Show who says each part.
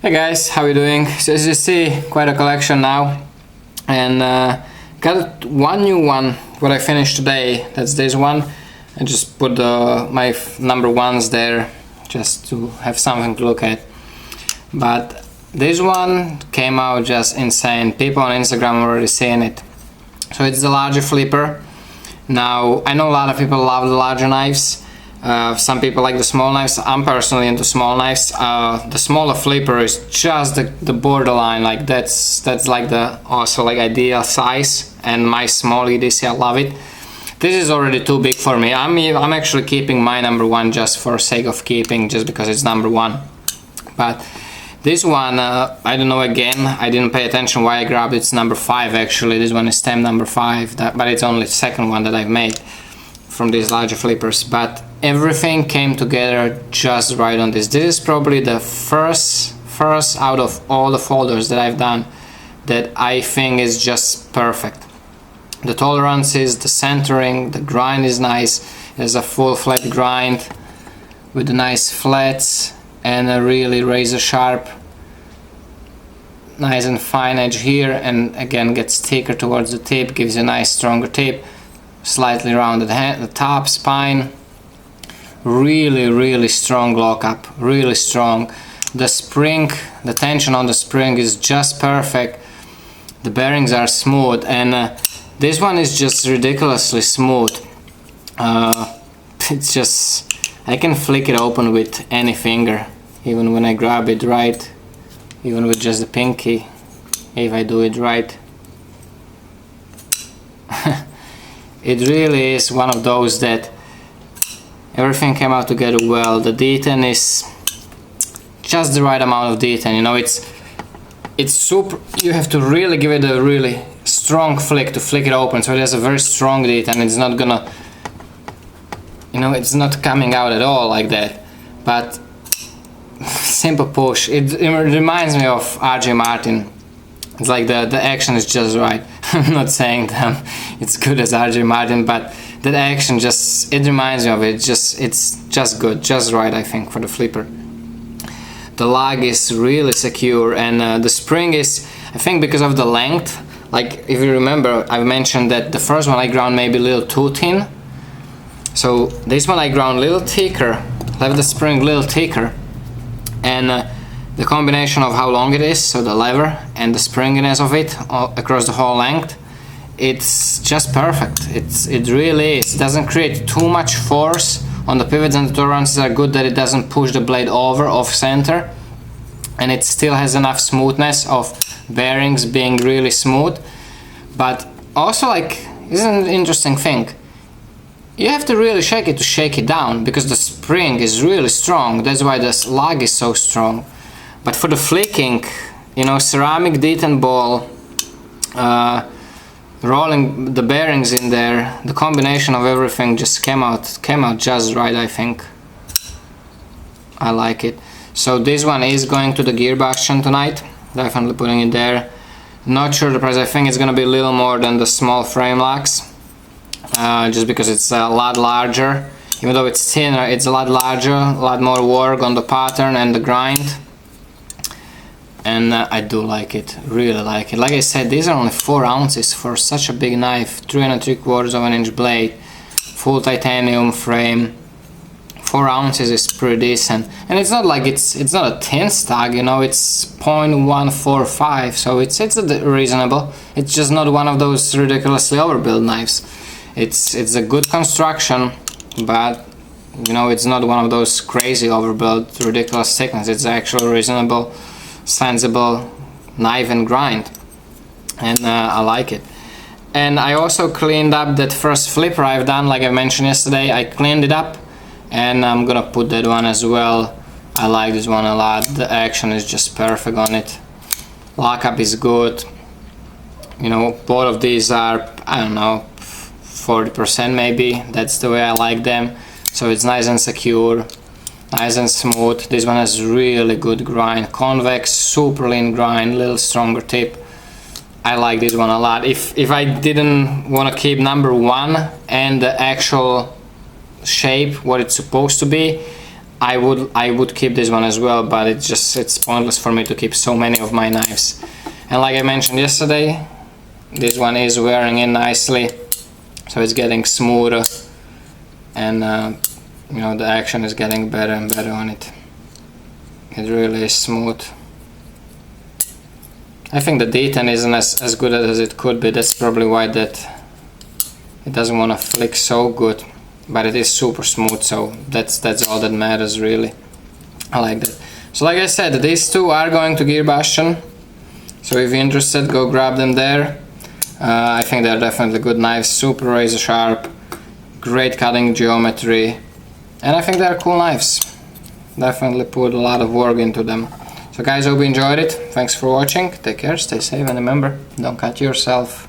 Speaker 1: Hey guys, how you doing? So as you see, quite a collection now, and got one new one what I finished today. That's this one. I just put my number ones there just to have something to look at. But this one came out just insane. People on Instagram already seeing it. So it's the larger flipper. Now I know a lot of people love the larger knives. Some people like the small knives. I'm personally into small knives. The smaller flipper is just the borderline, like that's like the also like ideal size, and my small EDC, I love it. This is already too big for me. I'm actually keeping my number one just for sake of keeping, just because it's number one. But this one, I don't know, again, I didn't pay attention why I grabbed it. It's number 5 actually. This one is stem number 5, but it's only the second one that I've made from these larger flippers. But everything came together just right on this. This is probably the first out of all the folders that I've done that I think is just perfect. The tolerances, the centering, the grind is nice. There's a full flat grind with the nice flats and a really razor sharp, nice and fine edge here, and again gets thicker towards the tip, gives you a nice stronger tip, slightly rounded hand, the top spine. Really strong lockup, really strong. The spring, the tension on the spring is just perfect. The bearings are smooth, and this one is just ridiculously smooth. It's just, I can flick it open with any finger, even when I grab it right, even with just the pinky, if I do it right. It really is one of those that everything came out together well. The detent is just the right amount of detent, you know, it's super. You have to really give it a really strong flick to flick it open, so it has a very strong detent. It's not gonna, you know, it's not coming out at all like that, but simple push. It reminds me of RJ Martin. It's like the action is just right. I'm not saying that it's good as RJ Martin, but that action just, it reminds me of it. It's just good, just right, I think, for the flipper. The lug is really secure, and the spring is, I think, because of the length. Like, if you remember, I've mentioned that the first one I ground maybe a little too thin. So this one I ground a little thicker, left the spring a little thicker, and the combination of how long it is, so the lever and the springiness of it across the whole length, it's just perfect. It really is. It doesn't create too much force on the pivots, and the tolerances are good that it doesn't push the blade over off center, and it still has enough smoothness of bearings being really smooth. But also, like, this is an interesting thing. You have to really shake it to shake it down, because the spring is really strong. That's why the lug is so strong. But for the flicking, you know, ceramic detent ball, rolling the bearings in there, the combination of everything just came out just right, I think. I like it. So this one is going to the Gearbastion tonight. Definitely putting it there. Not sure the price. I think it's gonna be a little more than the small frame locks, just because it's a lot larger. Even though it's thinner, it's a lot larger, a lot more work on the pattern and the grind. And I do like it, really like it. Like I said, these are only 4 ounces for such a big knife. 3 3/4 of an inch blade, full titanium frame. 4 ounces is pretty decent, and it's not like it's not a thin stock, you know. It's 0.145, so it's reasonable. It's just not one of those ridiculously overbuilt knives. It's a good construction, but you know, it's not one of those crazy overbuilt, ridiculous thickness. It's actually reasonable, sensible knife and grind, and I like it. And I also cleaned up that first flipper I've done, like I mentioned yesterday. I cleaned it up, and I'm gonna put that one as well. I like this one a lot. The action is just perfect on it. Lockup is good. You know, both of these are, I don't know, 40% maybe. That's the way I like them. So it's nice and secure, nice and smooth. This one has really good grind, convex, super lean grind, little stronger tip. I like this one a lot. If I didn't want to keep number one and the actual shape, what it's supposed to be, I would keep this one as well, but it's pointless for me to keep so many of my knives. And like I mentioned yesterday, this one is wearing in nicely, so it's getting smoother, and you know, the action is getting better and better on it. It really is smooth. I think the D10 isn't as good as it could be. That's probably why that it doesn't want to flick so good, but it is super smooth, so that's all that matters really. I like that. So like I said, these two are going to Gearbastion, so if you're interested, go grab them there. I think they're definitely good knives, super razor sharp, great cutting geometry, and I think they're cool knives. Definitely put a lot of work into them. So guys, hope you enjoyed it. Thanks for watching, take care, stay safe, and remember, don't cut yourself.